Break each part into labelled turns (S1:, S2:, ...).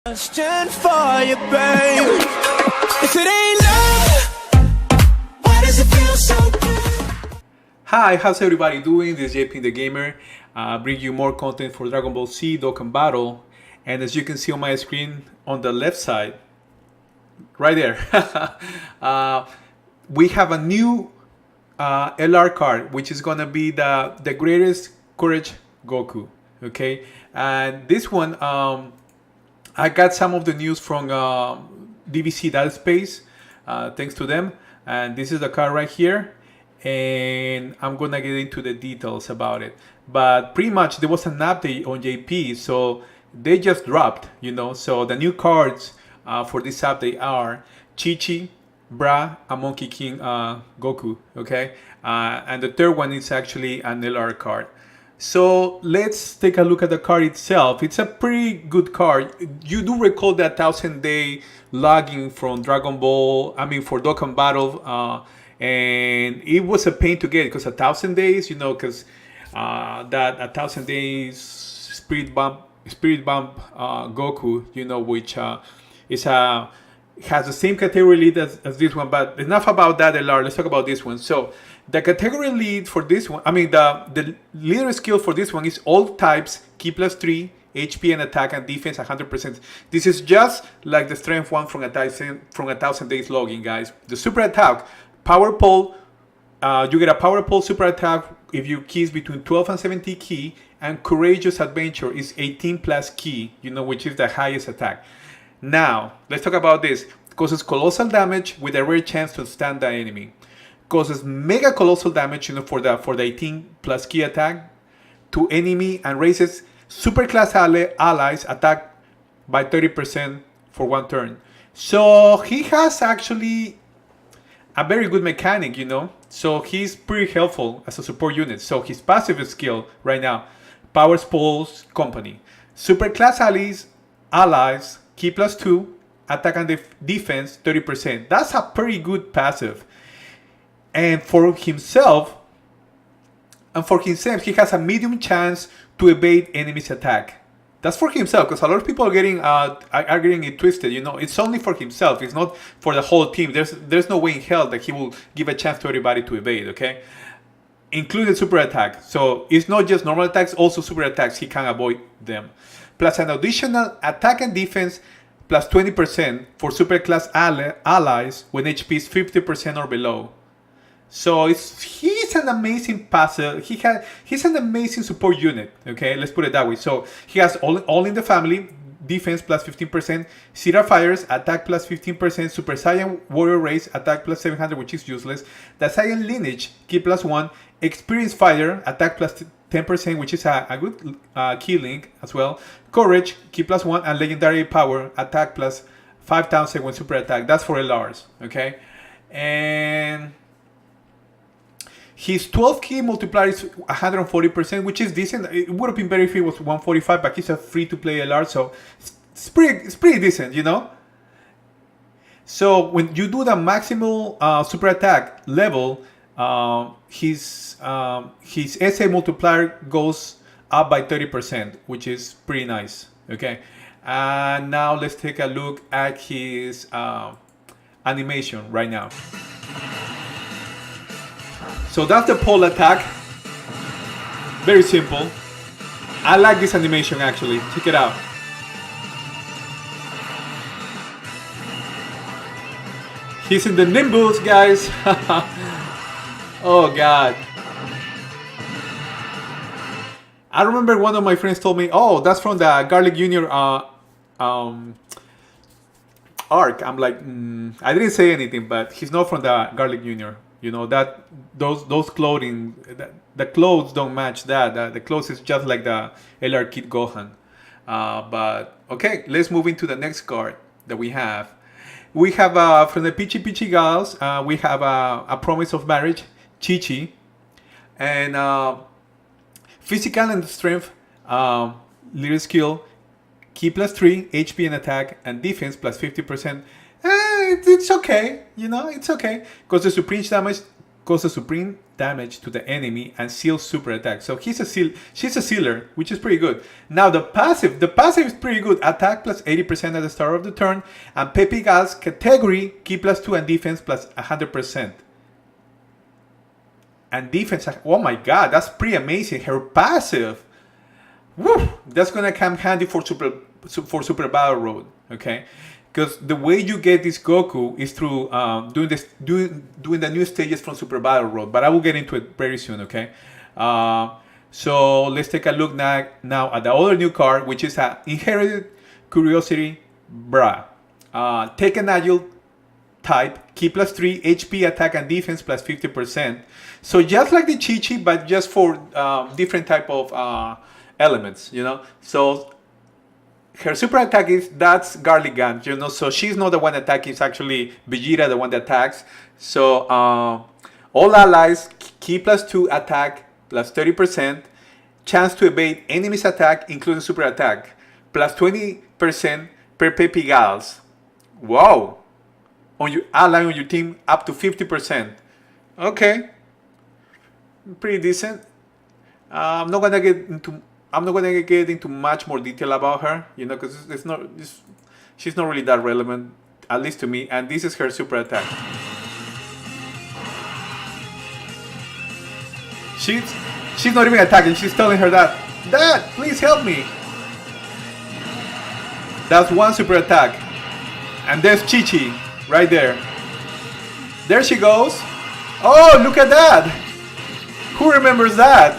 S1: Question for you, babe. If it ain't love, why does it feel so good?
S2: Hi, how's everybody doing? This is JP the Gamer. Bring you more content for Dragon Ball Z Dokkan Battle. And as you can see on my screen on the left side, right there, we have a new LR card, which is gonna be the greatest courage Goku. Okay, and this one, I got some of the news from DBZ Data Space, thanks to them. And this is the card right here. And I'm gonna get into the details about it. But pretty much there was an update on JP, so they just dropped, So the new cards for this update are Chi-Chi, Bra, and Monkey King Goku, okay? And the third one is actually an LR card. So let's take a look at the card itself. It's a pretty good card. You do recall that 1000-day logging from Dragon Ball, for Dokkan Battle, and it was a pain to get because 1,000 days, because that 1,000 days Spirit Bump Goku, which has the same category lead as this one. But enough about that, LR. Let's talk about this one. So the category lead for this one, the leader skill for this one is all types, Ki +3, HP and attack and defense 100%. This is just like the strength one from 1,000 days logging, guys. The super attack, power pole, you get a power pole super attack if you keys between 12 and 70 key, and courageous adventure is 18 plus key, which is the highest attack. Now, let's talk about this. Causes colossal damage with a rare chance to stun the enemy. Causes mega colossal damage, for the 18 plus key attack to enemy, and raises super class allies attack by 30% for one turn. So he has actually a very good mechanic, So he's pretty helpful as a support unit. So his passive skill right now, Powers Pole's Company. Super class allies, Ki +2, attack and defense 30%. That's a pretty good passive. And for himself, he has a medium chance to evade enemy's attack. That's for himself, because a lot of people are getting it twisted. It's only for himself. It's not for the whole team. There's no way in hell that he will give a chance to everybody to evade. Okay, including super attack. So it's not just normal attacks, also super attacks. He can avoid them. Plus an additional attack and defense plus 20% for super class allies when HP is 50% or below. So he's an amazing passive. He's an amazing support unit. Okay, let's put it that way. So he has all in the family, defense plus 15%, Zeta Fires, attack plus 15%, Super Saiyan Warrior Race, attack plus 700, which is useless. The Saiyan Lineage, Ki +1, Experience Fighter, attack plus 10%, which is a good key link as well. Courage, Ki +1, and Legendary Power, attack plus 5,000 when super attack. That's for LRs. Okay, and his 12 key multiplier is 140%, which is decent. It would have been better if it was 145, but he's a free-to-play LR, so it's pretty decent, So when you do the maximal super attack level, his SA multiplier goes up by 30%, which is pretty nice. Okay, and now let's take a look at his animation right now. So that's the pole attack. Very simple. I like this animation actually. Check it out. He's in the Nimbus, guys. Oh God. I remember one of my friends told me, "Oh, that's from the Garlic Jr. Arc." I'm like, I didn't say anything, but he's not from the Garlic Jr. That those clothing, the clothes don't match that. The clothes is just like the LR Kid Gohan. But okay, let's move into the next card that we have. We have from the Pichi Pichi Gals, we have a Promise of Marriage, Chi-Chi, and physical and strength, leader skill, Ki +3, HP and attack, and defense plus 50%. It's okay, it's okay. Because the supreme damage causes supreme damage to the enemy and seals super attack. So she's a sealer, which is pretty good. Now the passive is pretty good. Attack plus 80% at the start of the turn, and Pepe Gal's category key plus 2 and defense plus 100%. And defense, oh my god, that's pretty amazing. Her passive, woo, that's gonna come handy for Super Battle Road, okay? Because the way you get this Goku is through doing the new stages from Super Battle Road, but I will get into it very soon, okay? So let's take a look now at the other new card, which is an Inherited Curiosity Bra. Take an Agile type, key plus 3, HP, attack, and defense plus 50%. So just like the Chi-Chi, but just for different type of elements, you know? So her super attack that's Garlic Gun, you know, so she's not the one attacking, it's actually Vegeta the one that attacks. So all allies, key plus 2, attack plus 30%, chance to evade enemy's attack, including super attack, plus 20% per Pepe Gals. Wow! On your ally on your team, up to 50%. Okay, pretty decent. I'm not gonna get into much more detail about her, you know, because she's not really that relevant, at least to me. And this is her super attack. She's not even attacking. She's telling her that, Dad, please help me. That's one super attack, and there's Chi-Chi right there. There she goes. Oh, look at that! Who remembers that?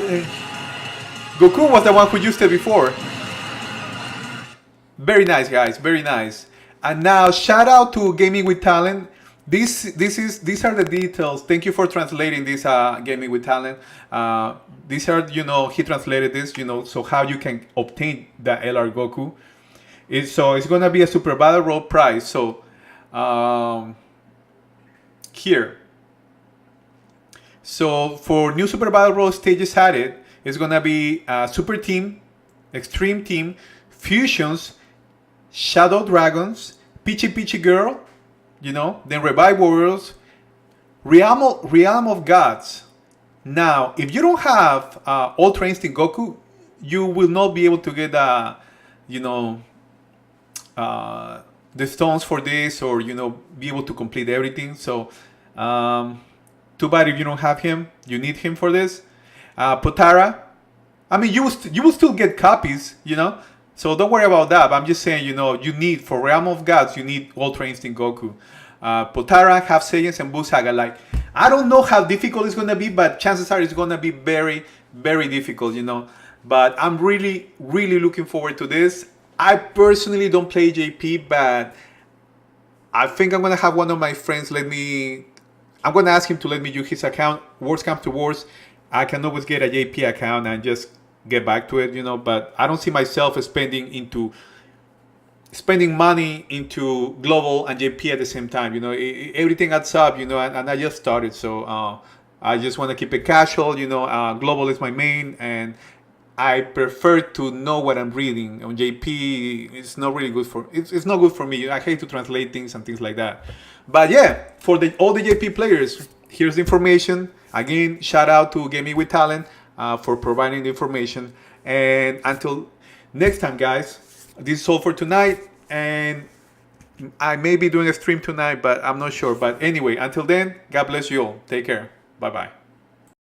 S2: Goku was the one who used it before. Very nice, guys. Very nice. And now, shout out to Gaming with Talent. These are the details. Thank you for translating this, Gaming with Talent. These are, you know, he translated this, you know, so how you can obtain the LR Goku. So it's gonna be a Super Battle Road prize. So here. So for new Super Battle Road stages added, it's gonna be Super Team, Extreme Team, Fusions, Shadow Dragons, Peachy Peachy Girl, you know, then Revive Warriors, Realm of Gods. Now, if you don't have Ultra Instinct Goku, you will not be able to get you know, the stones for this, or, you know, be able to complete everything. So too bad if you don't have him. You need him for this. Potara, I mean, you will still get copies, you know, so don't worry about that. But I'm just saying, you know, you need, for Realm of Gods, you need Ultra Instinct Goku. Potara, Half Saiyans, and Buu Saga. Like, I don't know how difficult it's gonna be, but chances are it's gonna be very, very difficult, you know. But I'm really, really looking forward to this. I personally don't play JP, but I think I'm gonna have one of my friends I'm gonna ask him to let me use his account. Worst comes to worst, I can always get a JP account and just get back to it, you know. But I don't see myself spending money into global and JP at the same time, you know. Everything adds up, you know, and I just started, so I just want to keep it casual, you know. Global is my main, and I prefer to know what I'm reading. On JP, it's not really good for it's not good for me. I hate to translate things and things like that. But yeah, for all the JP players, here's the information. Again, shout out to Gaming with Talent for providing the information. And until next time, guys, this is all for tonight. And I may be doing a stream tonight, but I'm not sure. But anyway, until then, God bless you all. Take care. Bye-bye.